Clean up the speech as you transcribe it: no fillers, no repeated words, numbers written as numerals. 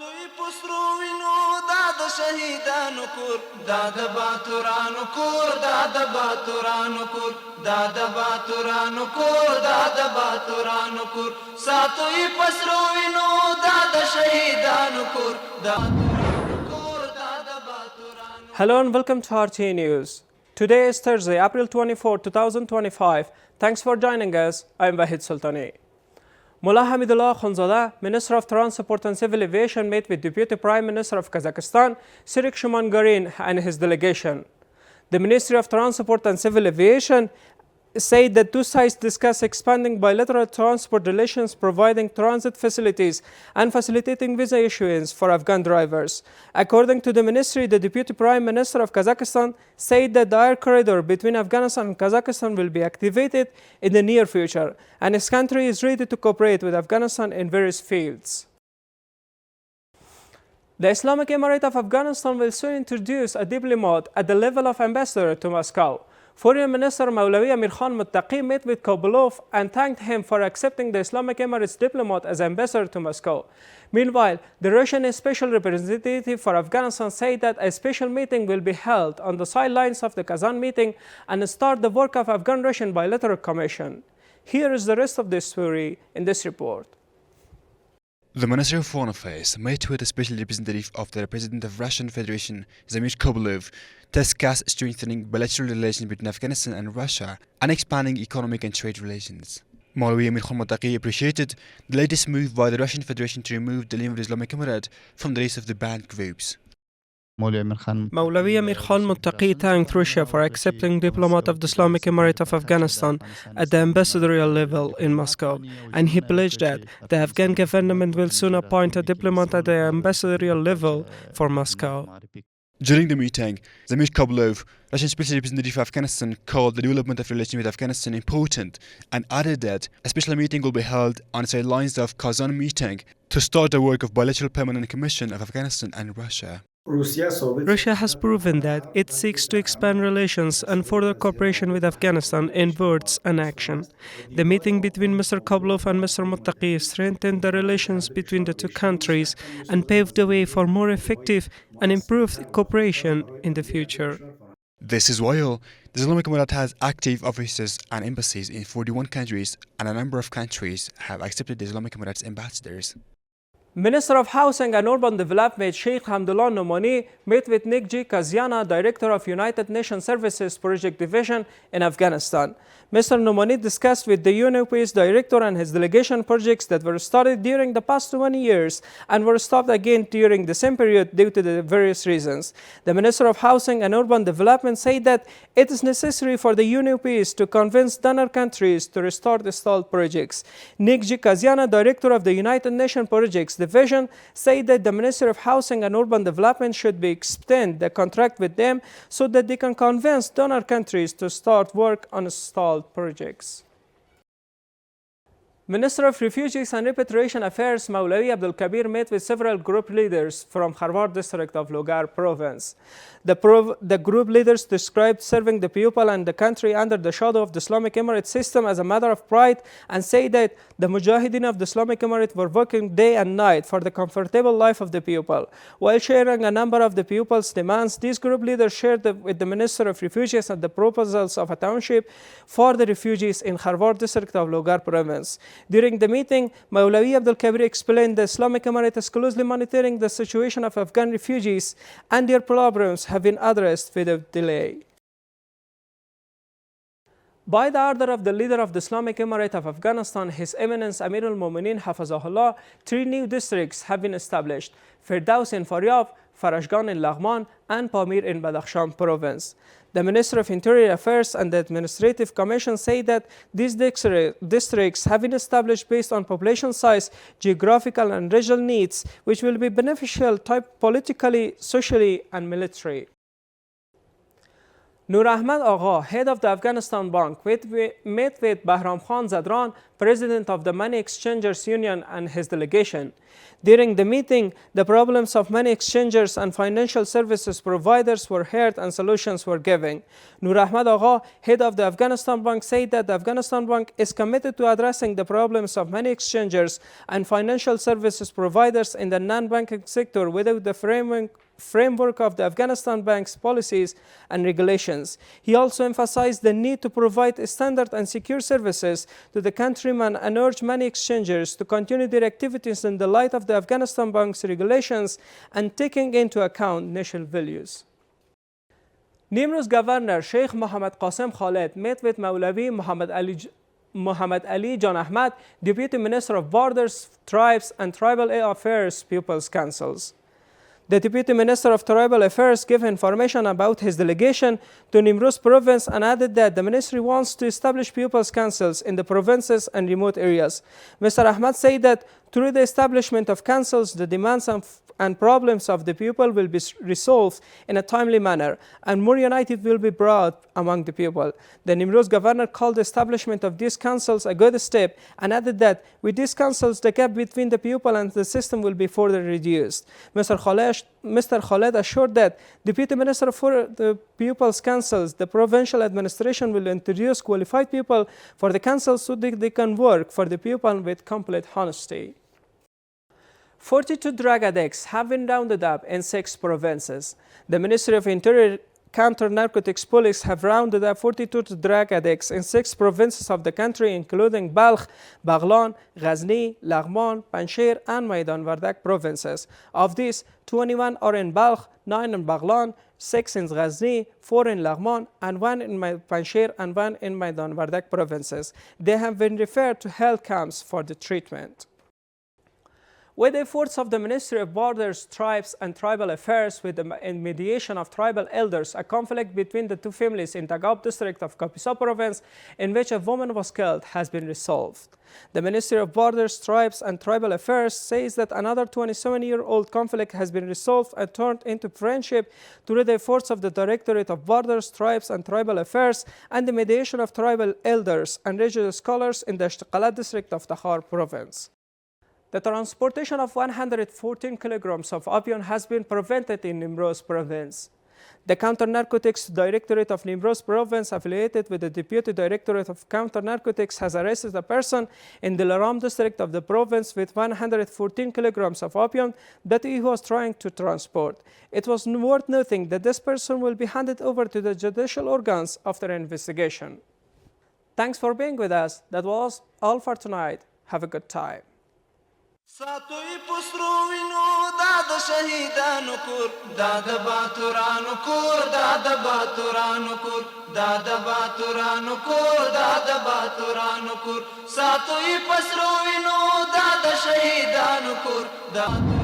ساتوی پسرو وینو دا د شهیدانو کور دا د باتورانو کور دا د باتورانو کور دا د باتورانو کور دا د باتورانو کور ساتوی پسرو وینو دا د شهیدانو کور دا Hello and welcome to RTA News. Today is Thursday, April 24, 2025. Thanks for joining us. I'm Wahid Sultani. Mullah Hamidullah Khunzada, Minister of Transport and Civil Aviation, met with Deputy Prime Minister of Kazakhstan, Sirik Shumangarin, and his delegation. The Ministry of Transport and Civil Aviation said that two sides discussed expanding bilateral transport relations, providing transit facilities and facilitating visa issuance for Afghan drivers. According to the ministry, the Deputy Prime Minister of Kazakhstan said that the air corridor between Afghanistan and Kazakhstan will be activated in the near future, and his country is ready to cooperate with Afghanistan in various fields. The Islamic Emirate of Afghanistan will soon introduce a diplomat at the level of ambassador to Moscow. Foreign Minister Maulawi Amir Khan Muttaqi met with Kabulov and thanked him for accepting the Islamic Emirates diplomat as ambassador to Moscow. Meanwhile, the Russian special representative for Afghanistan said that a special meeting will be held on the sidelines of the Kazan meeting and start the work of Afghan-Russian bilateral commission. Here is the rest of the story in this report. The Minister of Foreign Affairs met with a special representative of the President of Russian Federation, Zamir Kabulov, to discuss strengthening bilateral relations between Afghanistan and Russia and expanding economic and trade relations. Maulawi Amir Khan Muttaqi appreciated the latest move by the Russian Federation to remove the name of the Islamic Emirate from the list of the banned groups. Maulawi Amir Khan Muttaqi thanked Russia for accepting diplomat of the Islamic Emirate of Afghanistan at the ambassadorial level in Moscow, and he pledged that the Afghan government will soon appoint a diplomat at the ambassadorial level for Moscow. During the meeting, Zamir Kabulov, Russian Special Representative of Afghanistan, called the development of relations with Afghanistan important and added that a special meeting will be held on the sidelines of Kazan meeting to start the work of bilateral permanent commission of Afghanistan and Russia. Russia has proven that it seeks to expand relations and further cooperation with Afghanistan in words and action. The meeting between Mr. Kabulov and Mr. Muttaqi strengthened the relations between the two countries and paved the way for more effective and improved cooperation in the future. This is while the Islamic Emirate has active offices and embassies in 41 countries, and a number of countries have accepted the Islamic Emirate's ambassadors. Minister of Housing and Urban Development Sheikh Hamdullah Nomani met with Nikji Kaziana, Director of United Nations Services Project Division in Afghanistan. Mr. Nomani discussed with the UNOP's director and his delegation projects that were started during the past 20 years and were stopped again during the same period due to the various reasons. The Minister of Housing and Urban Development said that it is necessary for the UNOPs to convince donor countries to restart the stalled projects. Nikji Kaziana, Director of the United Nations Projects Division, said that the Ministry of Housing and Urban Development should extend the contract with them so that they can convince donor countries to start work on stalled projects. Minister of Refugees and Repatriation Affairs Maulawi Abdul Kabir met with several group leaders from Kharwar district of Logar province. The group leaders described serving the people and the country under the shadow of the Islamic Emirate system as a matter of pride and say that the Mujahideen of the Islamic Emirate were working day and night for the comfortable life of the people. While sharing a number of the people's demands, these group leaders shared with the Minister of Refugees and the proposals of a township for the refugees in Kharwar district of Logar province. During the meeting, Maulawi Abdul Kabir explained the Islamic Emirate is closely monitoring the situation of Afghan refugees and their problems have been addressed without delay. By the order of the leader of the Islamic Emirate of Afghanistan, His Eminence Amir al-Mu'minin Hafazahullah, 3 new districts have been established: Firdaus in Faryab, Farashgan in Laghman, and Pamir in Badakhshan province. The Minister of Interior Affairs and the Administrative Commission say that these districts have been established based on population size, geographical and regional needs, which will be beneficial politically, socially, and militarily. Nur Ahmad Agha, head of the Afghanistan Bank, met with Bahram Khan Zadran, president of the Money Exchangers Union, and his delegation. During the meeting, the problems of money exchangers and financial services providers were heard and solutions were given. Nur Ahmad Agha, head of the Afghanistan Bank, said that the Afghanistan Bank is committed to addressing the problems of money exchangers and financial services providers in the non-banking sector within the framework of the Afghanistan Bank's policies and regulations. He also emphasized the need to provide standard and secure services to the countrymen and urged money exchangers to continue their activities in the light of the Afghanistan Bank's regulations and taking into account national values. Nimruz Governor Sheikh Mohammed Qasim Khaled met with Maulavi Muhammad Ali John Ahmad, Deputy Minister of Borders, Tribes and Tribal Affairs People's Councils. The Deputy Minister of Tribal Affairs gave information about his delegation to Nimruz province and added that the ministry wants to establish People's Councils in the provinces and remote areas. Mr. Ahmad said that through the establishment of councils, the demands and problems of the people will be resolved in a timely manner and more united will be brought among the people. The Nimruz governor called the establishment of these councils a good step and added that with these councils the gap between the people and the system will be further reduced. Mr. Khaled assured that Deputy Minister for the People's Councils, the provincial administration will introduce qualified people for the councils so that they can work for the people with complete honesty. 42 drug addicts have been rounded up in 6 provinces. The Ministry of Interior Counter-Narcotics Police have rounded up 42 drug addicts in 6 provinces of the country, including Balkh, Baghlan, Ghazni, Laghman, Panjshir, and Maidan Wardak provinces. Of these, 21 are in Balkh, 9 in Baghlan, 6 in Ghazni, 4 in Laghman, and 1 in Panjshir and 1 in Maidan Wardak provinces. They have been referred to health camps for the treatment. With the efforts of the Ministry of Borders, Tribes and Tribal Affairs with the mediation of tribal elders, a conflict between the 2 families in Tagab district of Kapisa province in which a woman was killed has been resolved. The Ministry of Borders, Tribes and Tribal Affairs says that another 27-year-old conflict has been resolved and turned into friendship through the efforts of the Directorate of Borders, Tribes and Tribal Affairs and the mediation of tribal elders and religious scholars in the Ishtiqalat district of Takhar province. The transportation of 114 kilograms of opium has been prevented in Nimruz province. The Counter-Narcotics Directorate of Nimruz province, affiliated with the Deputy Directorate of Counter-Narcotics, has arrested a person in the Laram district of the province with 114 kilograms of opium that he was trying to transport. It was worth noting that this person will be handed over to the judicial organs after investigation. Thanks for being with us. That was all for tonight. Have a good time. ساتوی پسرو وینو دا شهیدانو کور دا باتورانو کور دا باتورانو کور دا باتورانو کور دا باتورانو کور ساتوی پسرو وینو دا شهیدانو کور دا